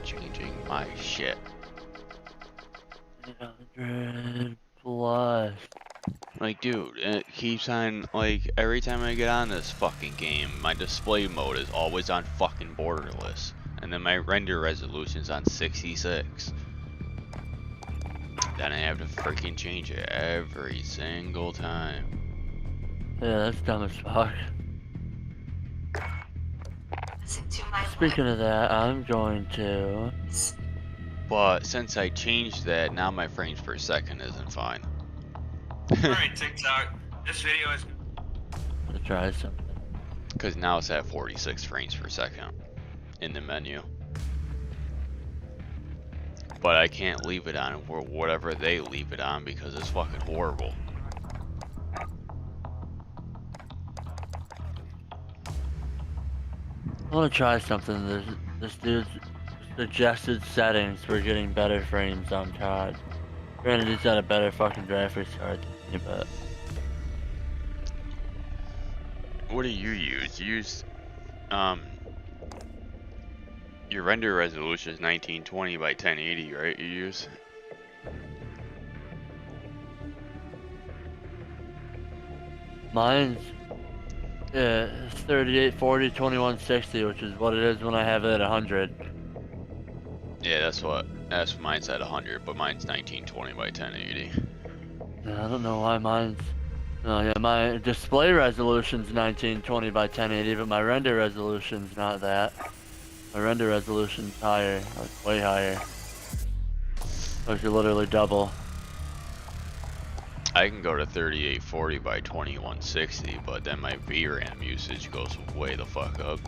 Changing my shit. 800 plus. Like, dude, it keeps on, like, every time I get on this fucking game, my display mode is always on fucking borderless. And then my render resolution's on 66. Then I have to freaking change it every single time. Yeah, that's dumb as fuck. Speaking of that, I'm going to... But since I changed that, now my frames per second isn't fine. Alright, TikTok. This video is... to try something. Because now it's at 46 frames per second in the menu. But I can't leave it on or whatever they leave it on because it's fucking horrible. I want to try something. This dude's suggested settings for getting better frames on COD. Granted, he's got a better fucking graphics card than me, but... What do you use? You use, your render resolution is 1920 by 1080, right? You use? Mine's... Yeah, it's 3840, 2160, which is what it is when I have it at 100. Yeah, that's mine's at 100, but mine's 1920 by 1080. Yeah, I don't know why mine's... Oh yeah, my display resolution's 1920 by 1080, but my render resolution's not that. My render resolution's higher, like way higher. Like you're literally double. I can go to 3840 by 2160, but then my VRAM usage goes way the fuck up.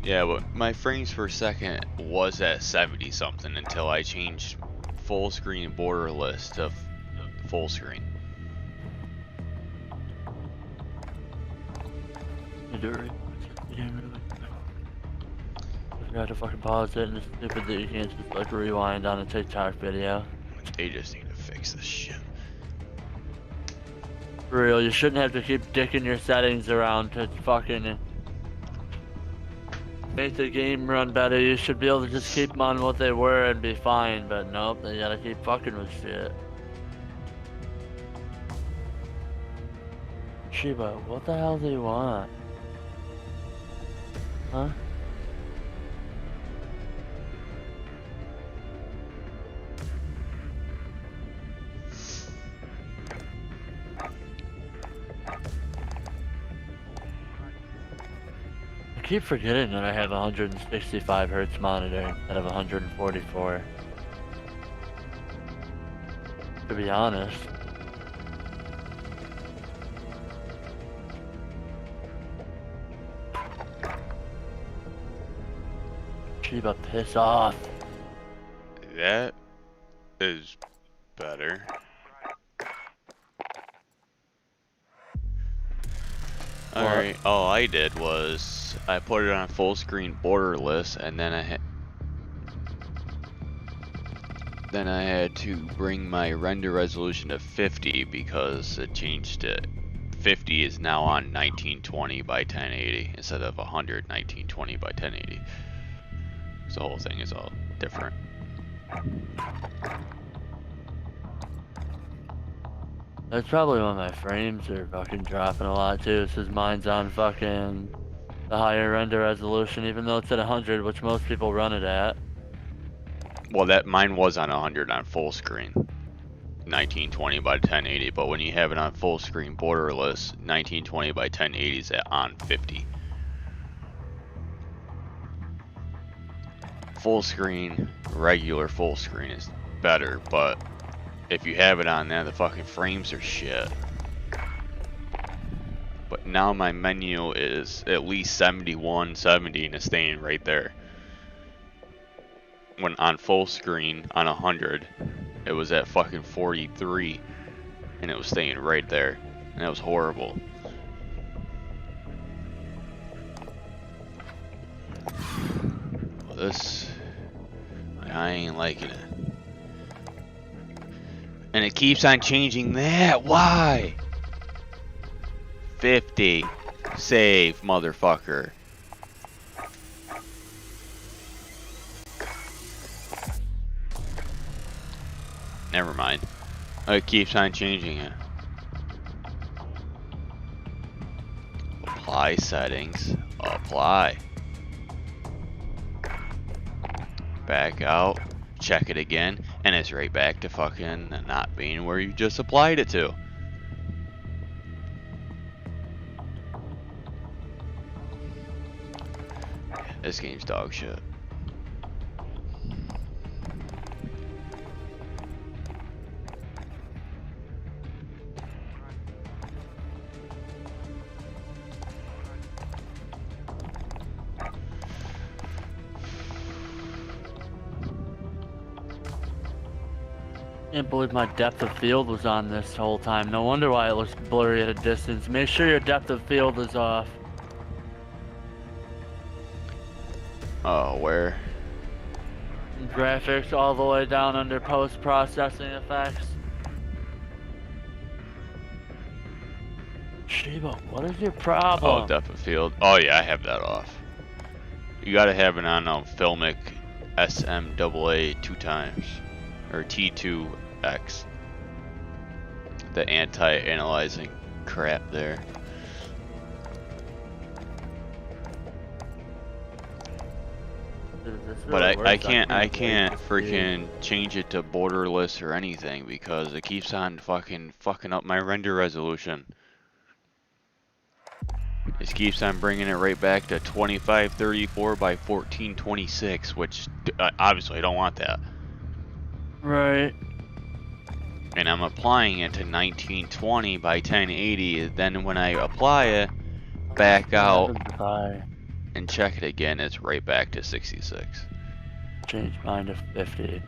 Yeah, but my frames per second was at 70 something until I changed full screen borderless to full screen. I forgot to fucking pause it, and it's stupid that you can't just like rewind on a TikTok video. They just need to fix this shit. For real, you shouldn't have to keep dicking your settings around to fucking make the game run better. You should be able to just keep them on what they were and be fine, but nope, they gotta keep fucking with shit. Shiba, what the hell do you want? Huh? I keep forgetting that I have a 165 Hz monitor instead of 144. To be honest. Shiba, piss off. That is better. Alright, all I did was I put it on full screen borderless, and then I had to bring my render resolution to 50 because it changed it. 50 is now on 1920 by 1080 instead of 100 1920 by 1080. So the whole thing is all different. That's probably when my frames are fucking dropping a lot too, since mine's on fucking the higher render resolution, even though it's at 100, which most people run it at. Well, that mine was on 100 on full screen, 1920 by 1080. But when you have it on full screen borderless, 1920 by 1080 is on 50. Full screen, regular full screen is better, but if you have it on there, the fucking frames are shit. But now my menu is at least 71, 70 and it's staying right there. When on full screen on 100, it was at fucking 43 and it was staying right there. And that was horrible. Well, this, I ain't liking it. And it keeps on changing that. Why? 50. Save, motherfucker. Never mind. It keeps on changing it. Apply settings. Apply. Back out. Check it again. And it's right back to fucking not being where you just applied it to. This game's dog shit. Can't believe my depth of field was on this whole time. No wonder why it looks blurry at a distance. Make sure your depth of field is off. Oh, where? Graphics all the way down under post-processing effects. Shiba, what is your problem? Oh, depth of field. Oh yeah, I have that off. You gotta have it on Filmic SMAA 2 times. Or T2X. The anti-analyzing crap there. But I can't freaking change it to borderless or anything because it keeps on fucking up my render resolution. It keeps on bringing it right back to 2534 by 1426, which obviously I don't want that. Right. And I'm applying it to 1920 by 1080. Then when I apply it, back out and check it again, it's right back to 66. Change mine to 50.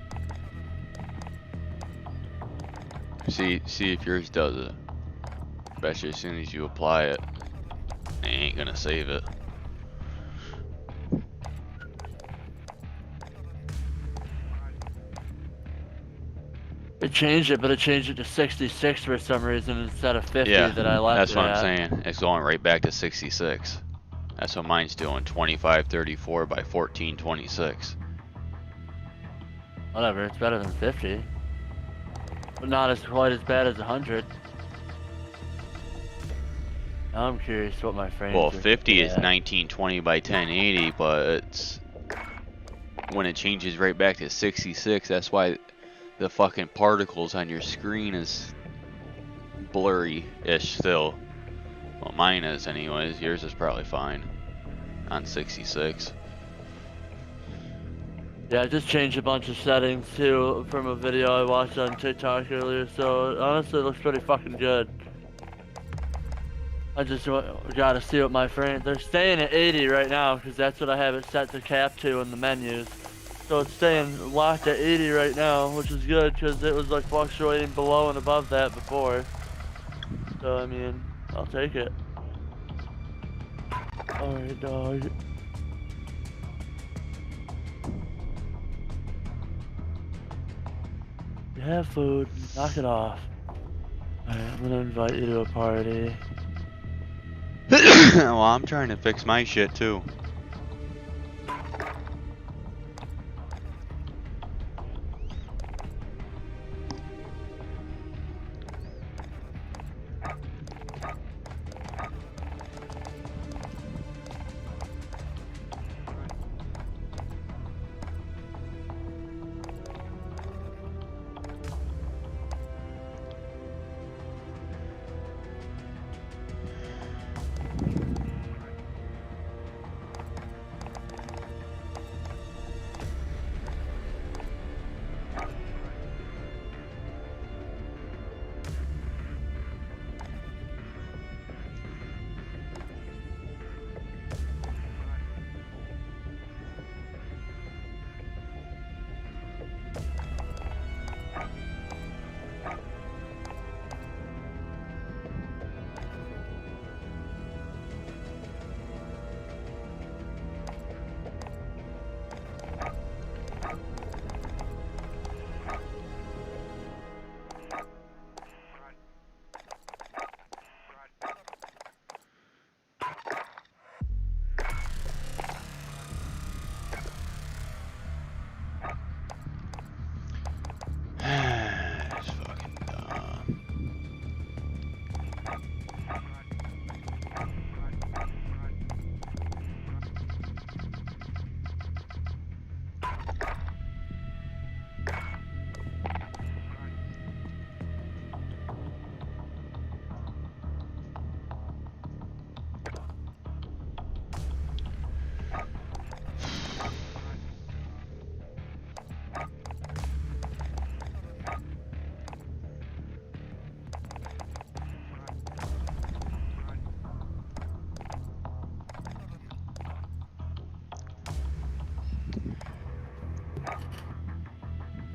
See if yours does it. Bet you as soon as you apply it, it ain't gonna save it. It changed it, but it changed it to 66 for some reason instead of 50 Yeah, that I left that's it what at. I'm saying. It's going right back to 66. That's what mine's doing. 2534 by 1426. Whatever, it's better than 50. But not as quite as bad as 100. Now I'm curious what my frames Well, are 50 is at. 1920 by 1080, but it's when it changes right back to 66. That's why the fucking particles on your screen is blurry-ish still. Well, mine is anyways. Yours is probably fine on 66. Yeah, I just changed a bunch of settings too from a video I watched on TikTok earlier, so honestly it looks pretty fucking good. I just gotta see what my frames, they're staying at 80 right now because that's what I have it set to cap to in the menus. So it's staying locked at 80 right now, which is good because it was like fluctuating below and above that before. So I mean, I'll take it. Alright, dog. You have food, knock it off. Alright, I'm gonna invite you to a party. Well, I'm trying to fix my shit too.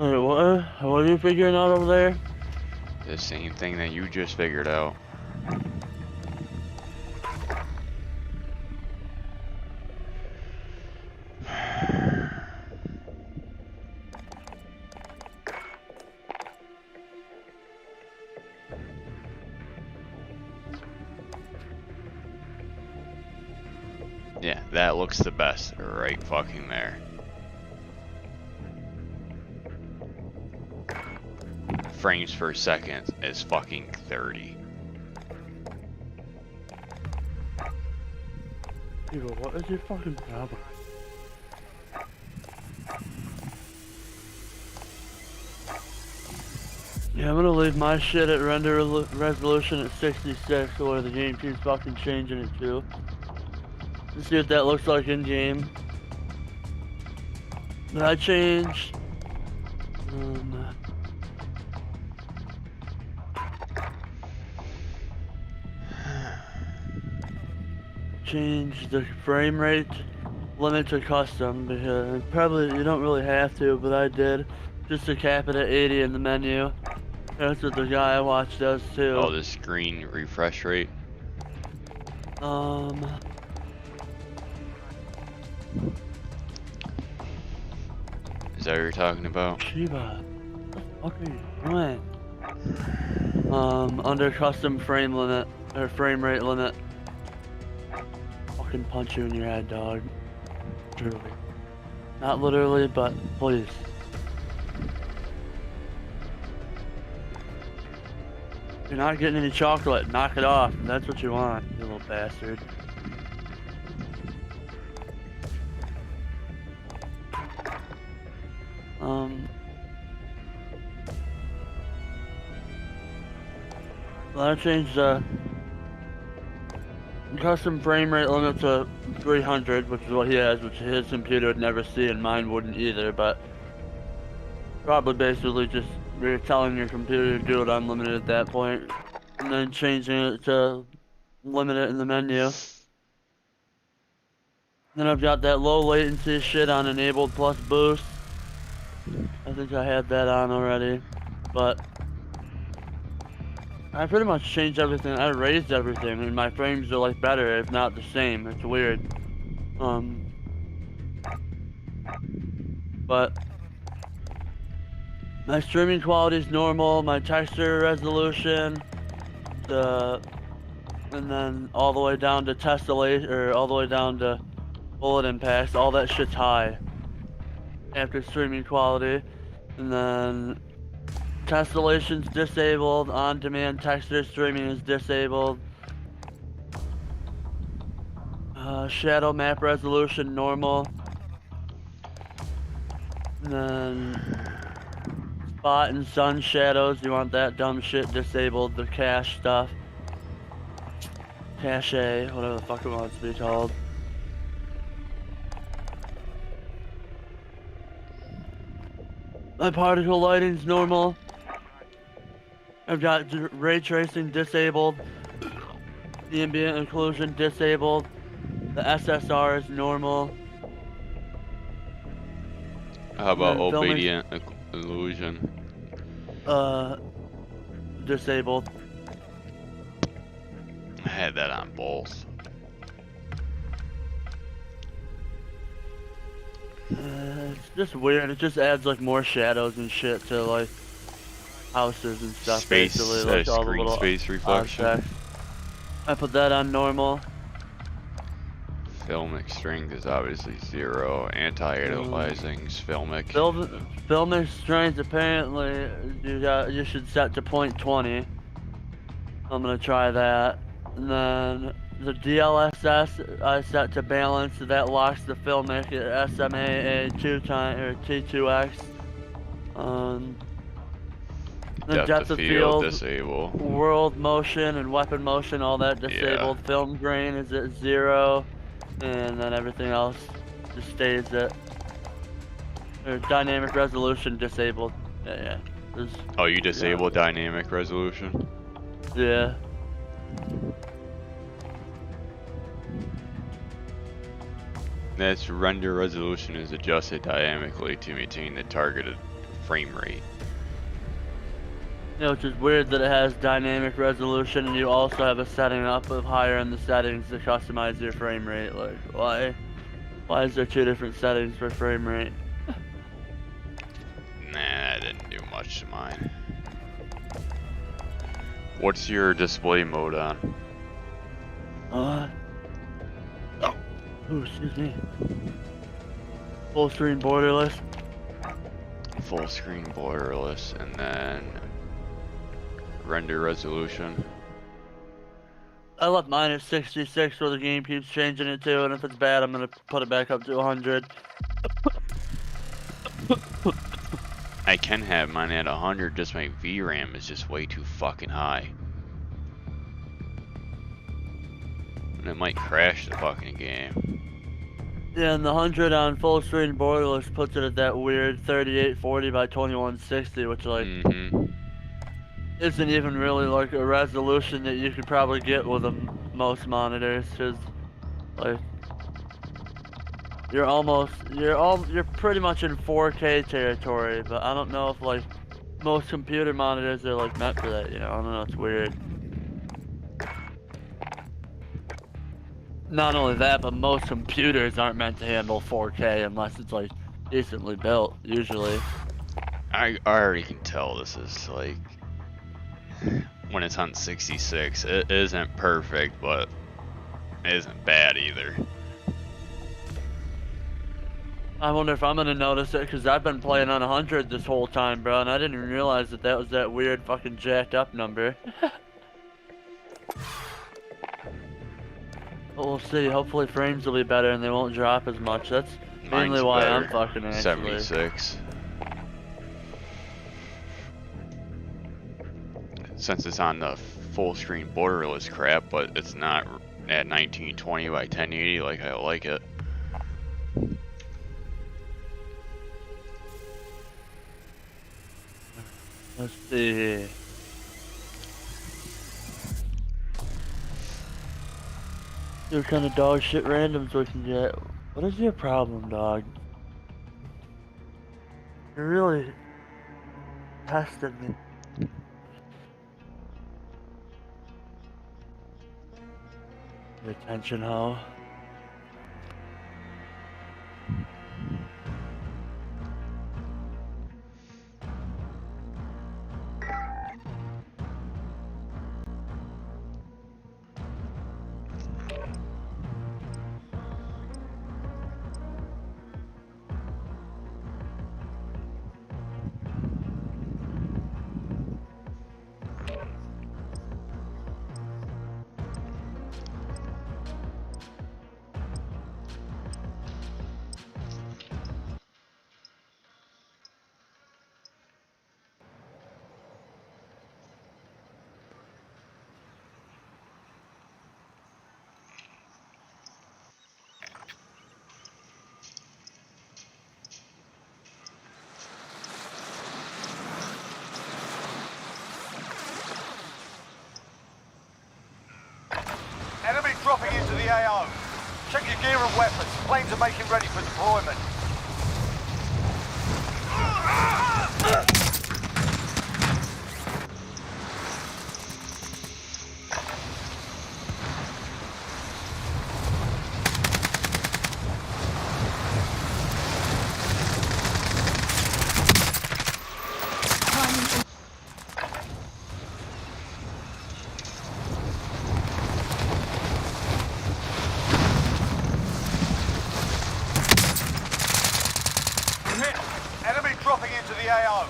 Wait, what are you figuring out over there? The same thing that you just figured out. Yeah, that looks the best right fucking there. Frames per second is fucking 30. Dude, what is your fucking problem? Yeah, I'm gonna leave my shit at render resolution at 66, or the game keeps fucking changing it too. Let's see what that looks like in game. But I changed. Change the frame rate limit to custom, because probably you don't really have to, but I did, just to cap it at 80 in the menu. That's what the guy I watched does too. Oh, the screen refresh rate? Is that what you're talking about? Shiba, what the fuck are you doing? Under custom frame limit, or frame rate limit. Fucking punch you in your head, dog. Truly. Not literally, but please. You're not getting any chocolate, knock it off. That's what you want, you little bastard. Well, I changed the custom frame rate limit to 300, which is what he has, which his computer would never see and mine wouldn't either, but probably basically just you're telling your computer to do it unlimited at that point, and then changing it to limit it in the menu. Then I've got that low latency shit on enabled plus boost. I think I had that on already, but I pretty much changed everything. I raised everything, and my frames are like better, if not the same. It's weird. But my streaming quality is normal. My texture resolution, and then all the way down to tessellation, or all the way down to bullet impacts. All that shit's high after streaming quality, and then tessellation's disabled, on-demand texture streaming is disabled. Shadow map resolution normal. And then spot and sun shadows, you want that dumb shit disabled, the cache stuff. Cache, whatever the fuck it wants to be called. My particle lighting's normal. I've got ray tracing disabled. The ambient occlusion disabled. The SSR is normal. How about obedient illusion? Disabled. I had that on both. It's just weird. It just adds like more shadows and shit to like houses and stuff. Space, basically, like all the screen little space reflection. objects. I put that on normal. Filmic strength is obviously 0. Anti-idolizing filmic. Filmic strength apparently you should set to 0.20. I'm gonna try that. And then the DLSS I set to balance, so that locks the filmic at SMA 2 times or T2X. The depth of field, disable. world motion and weapon motion, all that disabled. Yeah. Film grain is at 0, and then everything else just stays at. Or dynamic resolution disabled. Yeah. Oh, you disabled dynamic resolution? Yeah. That's render resolution is adjusted dynamically to maintain the targeted frame rate. You know, which is weird that it has dynamic resolution and you also have a setting up of higher in the settings to customize your frame rate. Like, why? Why is there two different settings for frame rate? Nah, that didn't do much to mine. What's your display mode on? Oh, excuse me. Full screen borderless. Full screen borderless, and then render resolution. I left mine at 66 where the game keeps changing it to, and if it's bad, I'm gonna put it back up to 100. I can have mine at 100, just my VRAM is just way too fucking high. And it might crash the fucking game. Yeah, and the 100 on full screen borderless puts it at that weird 3840 by 2160, which like isn't even really like a resolution that you could probably get with most monitors, cause like you're pretty much in 4K territory, but I don't know if like most computer monitors are like meant for that, you know. I don't know, it's weird. Not only that, but most computers aren't meant to handle 4K unless it's like decently built, usually. I already can tell this is like, when it's on 66, it isn't perfect, but it isn't bad either. I wonder if I'm gonna notice it, because I've been playing on 100 this whole time, bro, and I didn't even realize that that was that weird fucking jacked up number. But we'll see. Hopefully frames will be better and they won't drop as much. That's mainly Mine's why better. I'm fucking actually. 76. Since it's on the full screen borderless crap, but it's not at 1920 by 1080 like I like it. Let's see. See what kind of dog shit randoms we can get. What is your problem, dog? You're really testing me. Pay attention, ho. Enemy dropping into the AO. Check your gear and weapons. Planes are making ready for deployment. Hit. Enemy dropping into the AO.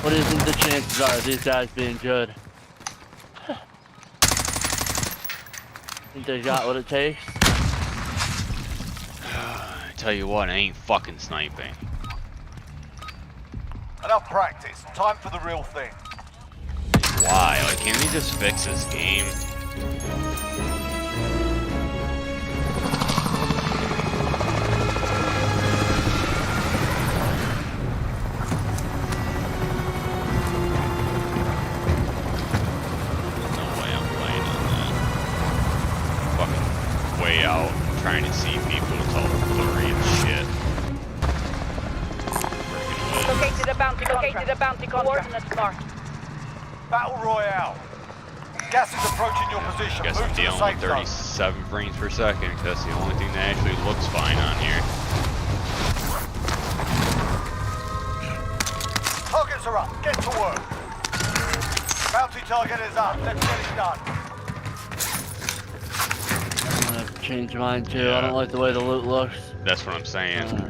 What do you think the chances are of these guys being good? Think they got what it takes? I tell you what, I ain't fucking sniping. Enough practice. Time for the real thing. Why? Like, can't we just fix this game? way out trying to see people. It's all blurry and shit. Located a bounty contract. Coordinates marked. Battle Royale. Gas is approaching your position. Guess Move I'm to the dealing safe with zone. 37 frames per second, 'cause that's the only thing that actually looks fine on here. Targets are up. Get to work. Bounty target is up. Let's get it done. I'm gonna change mine too. I Yeah. don't like the way the loot looks. That's what I'm saying.